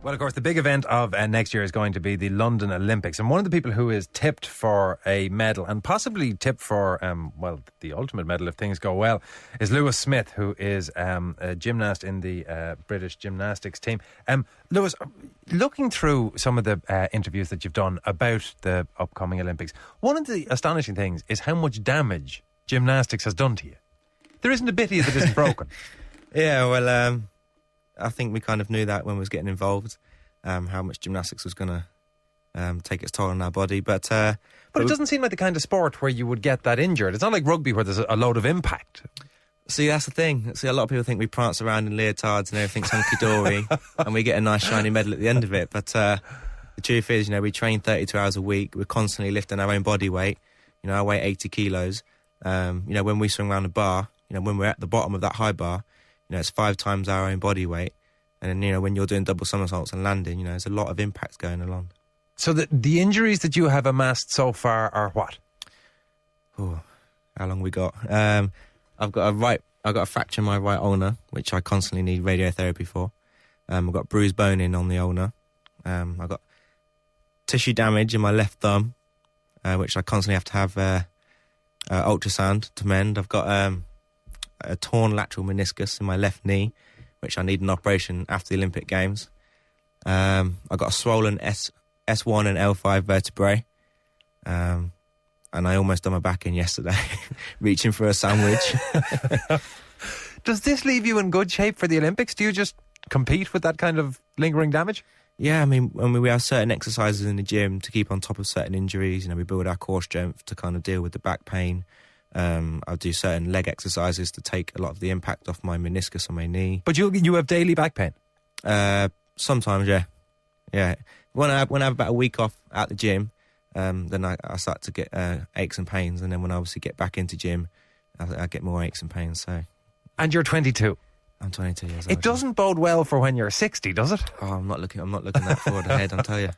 Well, of course, the big event of next year is going to be the London Olympics. And one of the people who is tipped for a medal and possibly tipped for, the ultimate medal if things go well, is Lewis Smith, who is a gymnast in the British gymnastics team. Lewis, looking through some of the interviews that you've done about the upcoming Olympics, one of the astonishing things is how much damage gymnastics has done to you. There isn't a bit of you that isn't broken. Yeah, well, I think we kind of knew that when we was getting involved, how much gymnastics was going to take its toll on our body. But it doesn't seem like the kind of sport where you would get that injured. It's not like rugby where there's a load of impact. See, that's the thing. See, a lot of people think we prance around in leotards and everything's hunky-dory and we get a nice shiny medal at the end of it. But the truth is, we train 32 hours a week. We're constantly lifting our own body weight. I weigh 80 kilos. When we swing around a bar, when we're at the bottom of that high bar, it's 5 times our own body weight. And then, when you're doing double somersaults and landing, there's a lot of impact going along. So the injuries that you have amassed so far are what? Oh, how long we got? I've got a fracture in my right ulnar, which I constantly need radiotherapy for. I've got bruised bone in on the ulnar. I've got tissue damage in my left thumb, which I constantly have to have ultrasound to mend. I've got a torn lateral meniscus in my left knee, which I need an operation after the Olympic Games. I've got a swollen S1 and L5 vertebrae. And I almost done my back in yesterday, reaching for a sandwich. Does this leave you in good shape for the Olympics? Do you just compete with that kind of lingering damage? Yeah, I mean, we have certain exercises in the gym to keep on top of certain injuries. We build our core strength to kind of deal with the back pain. I'll do certain leg exercises to take a lot of the impact off my meniscus on my knee. But you have daily back pain? Sometimes, yeah. Yeah. When I have about a week off at the gym, then I start to get aches and pains. And then when I obviously get back into gym, I get more aches and pains. So. And you're 22? I'm 22 years old. It doesn't bode well for when you're 60, does it? Oh, I'm not looking that forward ahead, I'll tell you.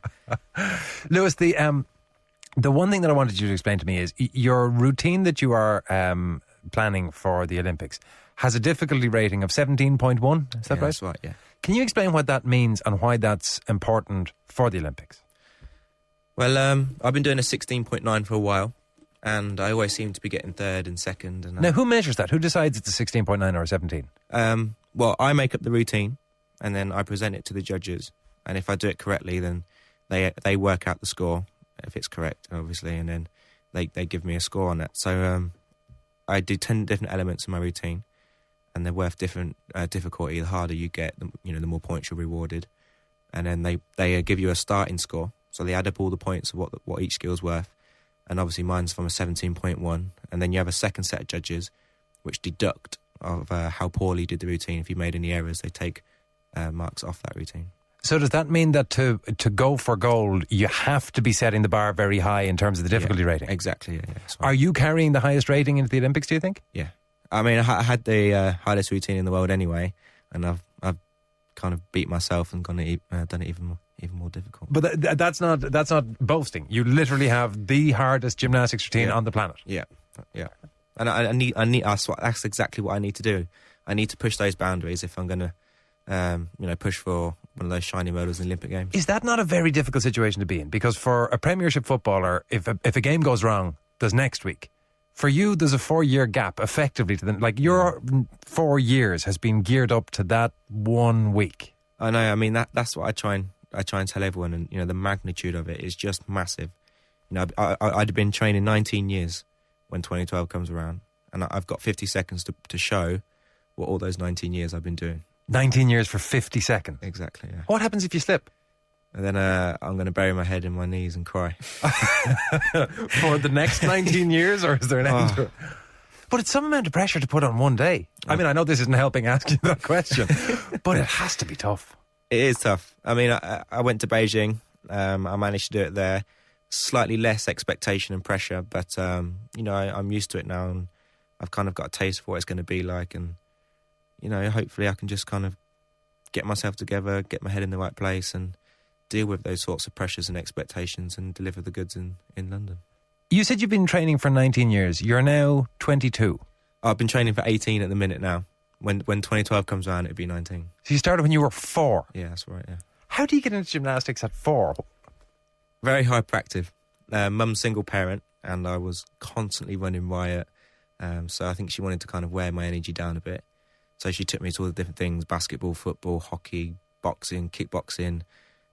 Lewis, the one thing that I wanted you to explain to me is your routine that you are planning for the Olympics has a difficulty rating of 17.1. Is that right? That's right, yeah. Can you explain what that means and why that's important for the Olympics? Well, I've been doing a 16.9 for a while, and I always seem to be getting third and second. And now, who measures that? Who decides it's a 16.9 or a 17? Well, I make up the routine, and then I present it to the judges. And if I do it correctly, then they work out the score, if it's correct, obviously, and then they give me a score on it. So I do 10 different elements in my routine, and they're worth different difficulty. The harder you get, the more points you're rewarded. And then they give you a starting score. So they add up all the points of what each skill's worth. And obviously mine's from a 17.1. And then you have a second set of judges which deduct of how poorly you did the routine. If you made any errors, they take marks off that routine. So does that mean that to go for gold, you have to be setting the bar very high in terms of the difficulty rating? Exactly, yeah. Are you carrying the highest rating into the Olympics, do you think? Yeah. I mean, I had the hardest routine in the world anyway, and I've kind of beat myself and done it even more difficult. But that's not boasting. You literally have the hardest gymnastics routine on the planet. Yeah. And I need. That's exactly what I need to do. I need to push those boundaries if I'm going to, push for one of those shiny medals in the Olympic Games. Is that not a very difficult situation to be in? Because for a Premiership footballer, if a game goes wrong, there's next week. For you, there's a 4-year gap, effectively, to them. Like, your 4 years has been geared up to that 1 week. I know. I mean, that's what I try and tell everyone, and the magnitude of it is just massive. I'd been training 19 years when 2012 comes around, and I've got 50 seconds to show what all those 19 years I've been doing. 19 years for 50 seconds? Exactly, yeah. What happens if you slip? And then I'm going to bury my head in my knees and cry. For the next 19 years, or is there an end to it? But it's some amount of pressure to put on one day. I mean, I know this isn't helping ask you that question, but it has to be tough. It is tough. I mean, I went to Beijing. I managed to do it there. Slightly less expectation and pressure, but, I'm used to it now, and I've kind of got a taste for what it's going to be like. And, hopefully I can just kind of get myself together, get my head in the right place, and deal with those sorts of pressures and expectations and deliver the goods in London. You said you've been training for 19 years. You're now 22. I've been training for 18 at the minute now. When 2012 comes around, it'll be 19. So you started when you were 4? Yeah, that's right, yeah. How do you get into gymnastics at 4? Very hyperactive. Mum's single parent, and I was constantly running riot. So I think she wanted to kind of wear my energy down a bit. So she took me to all the different things: basketball, football, hockey, boxing, kickboxing,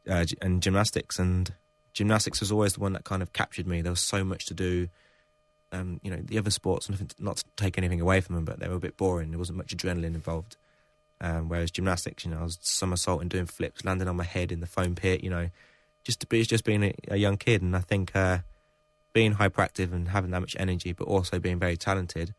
and gymnastics. And gymnastics was always the one that kind of captured me. There was so much to do. The other sports, not to take anything away from them, but they were a bit boring. There wasn't much adrenaline involved. Whereas gymnastics, I was somersaulting, doing flips, landing on my head in the foam pit, just being a young kid. And I think being hyperactive and having that much energy, but also being very talented,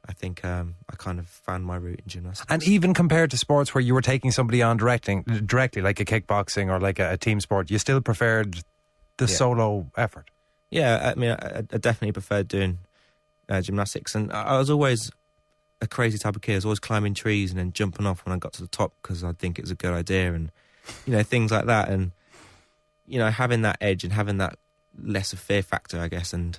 I think I kind of found my route in gymnastics. And even compared to sports where you were taking somebody on directly, like a kickboxing or like a team sport, you still preferred the solo effort? Yeah, I mean, I definitely preferred doing gymnastics. And I was always a crazy type of kid. I was always climbing trees and then jumping off when I got to the top because I'd think it was a good idea, and things like that. And having that edge and having that less of fear factor, I guess, and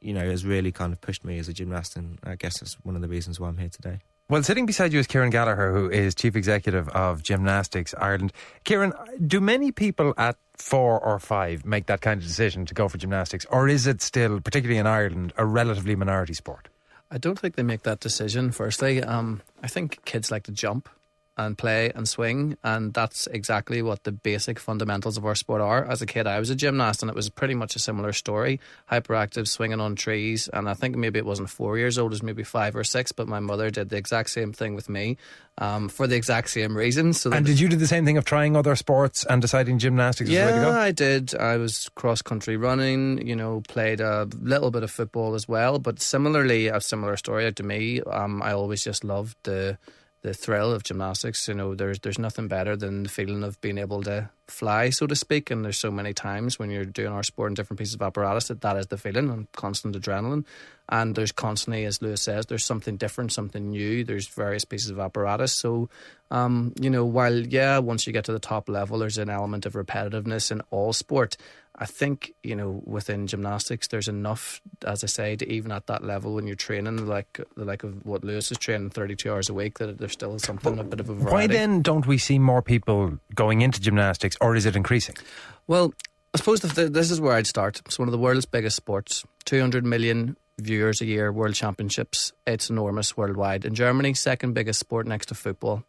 has really kind of pushed me as a gymnast, and I guess that's one of the reasons why I'm here today. Well, sitting beside you is Ciaran Gallagher, who is Chief Executive of Gymnastics Ireland. Ciaran, do many people at 4 or 5 make that kind of decision to go for gymnastics, or is it still, particularly in Ireland, a relatively minority sport? I don't think they make that decision, firstly. I think kids like to jump and play and swing, and that's exactly what the basic fundamentals of our sport are. As a kid, I was a gymnast, and it was pretty much a similar story. Hyperactive, swinging on trees, and I think maybe it wasn't 4 years old, it was maybe 5 or 6, but my mother did the exact same thing with me for the exact same reasons. And did you do the same thing of trying other sports and deciding gymnastics was the way to go? Yeah, I did. I was cross-country running, played a little bit of football as well, but similarly, a similar story to me. I always just loved the thrill of gymnastics. There's nothing better than the feeling of being able to fly, so to speak, and there's so many times when you're doing our sport in different pieces of apparatus that is the feeling, and constant adrenaline. And there's constantly, as Lewis says, there's something different, something new. There's various pieces of apparatus. So, while, once you get to the top level, there's an element of repetitiveness in all sport. I think, within gymnastics, there's enough, as I say, to even at that level when you're training, like of what Lewis is training 32 hours a week, that there's still something, a bit of a variety. Why then don't we see more people going into gymnastics, or is it increasing? Well, I suppose this is where I'd start. It's one of the world's biggest sports. 200 million viewers a year, World Championships. It's enormous worldwide. In Germany, second biggest sport next to football.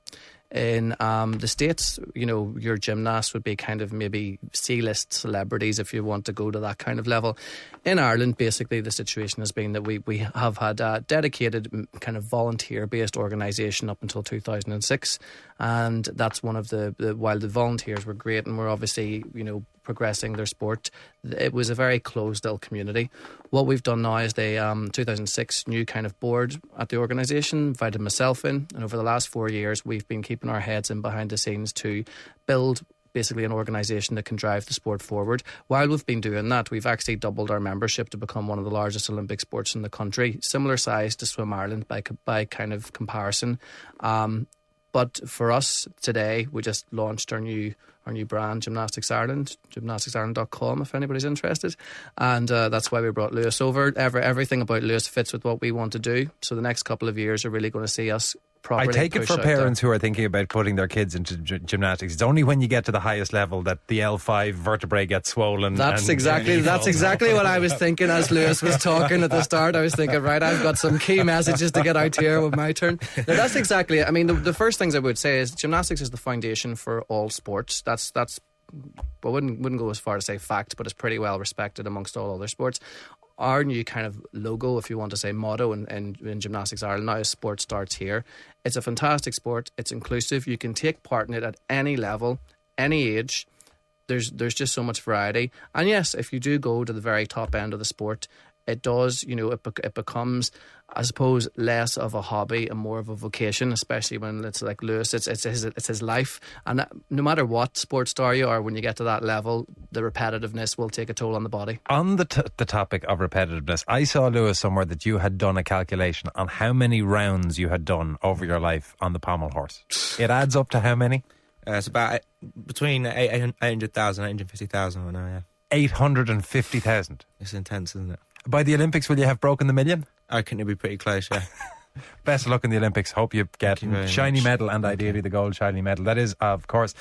In the States, your gymnasts would be kind of maybe C-list celebrities if you want to go to that kind of level. In Ireland, basically, the situation has been that we have had a dedicated kind of volunteer-based organisation up until 2006, and that's one of while the volunteers were great and were obviously, progressing their sport, it was a very closed-ill community. What we've done now is the 2006 new kind of board at the organisation, invited myself in, and over the last 4 years we've been keeping our heads in behind the scenes to build basically an organisation that can drive the sport forward. While we've been doing that, we've actually doubled our membership to become one of the largest Olympic sports in the country, similar size to Swim Ireland by kind of comparison. But for us today, we just launched our new brand, Gymnastics Ireland, gymnasticsireland.com if anybody's interested. And that's why we brought Lewis over. Everything about Lewis fits with what we want to do. So the next couple of years are really going to see us properly. I take it for parents who are thinking about putting their kids into gymnastics, it's only when you get to the highest level that the L5 vertebrae gets swollen. That's exactly what I was thinking as Lewis was talking at the start. I was thinking, right, I've got some key messages to get out here with my turn. Now, that's exactly it. I mean, the first things I would say is gymnastics is the foundation for all sports. That's I wouldn't go as far to say fact, but it's pretty well respected amongst all other sports. Our new kind of logo, if you want to say motto in Gymnastics Ireland now is sport starts here. It's a fantastic sport. It's inclusive. You can take part in it at any level, any age. There's just so much variety. And yes, if you do go to the very top end of the sport, it does, it becomes, I suppose, less of a hobby and more of a vocation, especially when it's like Lewis, it's his life. And no matter what sports star you are, when you get to that level, the repetitiveness will take a toll on the body. On the topic of repetitiveness, I saw, Lewis, somewhere that you had done a calculation on how many rounds you had done over your life on the pommel horse. It adds up to how many? It's about between 800,000 and 850,000 right now, yeah. 850,000. It's intense, isn't it? By the Olympics, will you have broken the million? I reckon it'll be pretty close, yeah. Best of luck in the Olympics. Hope you get shiny medal and ideally the gold shiny medal. That is, of course,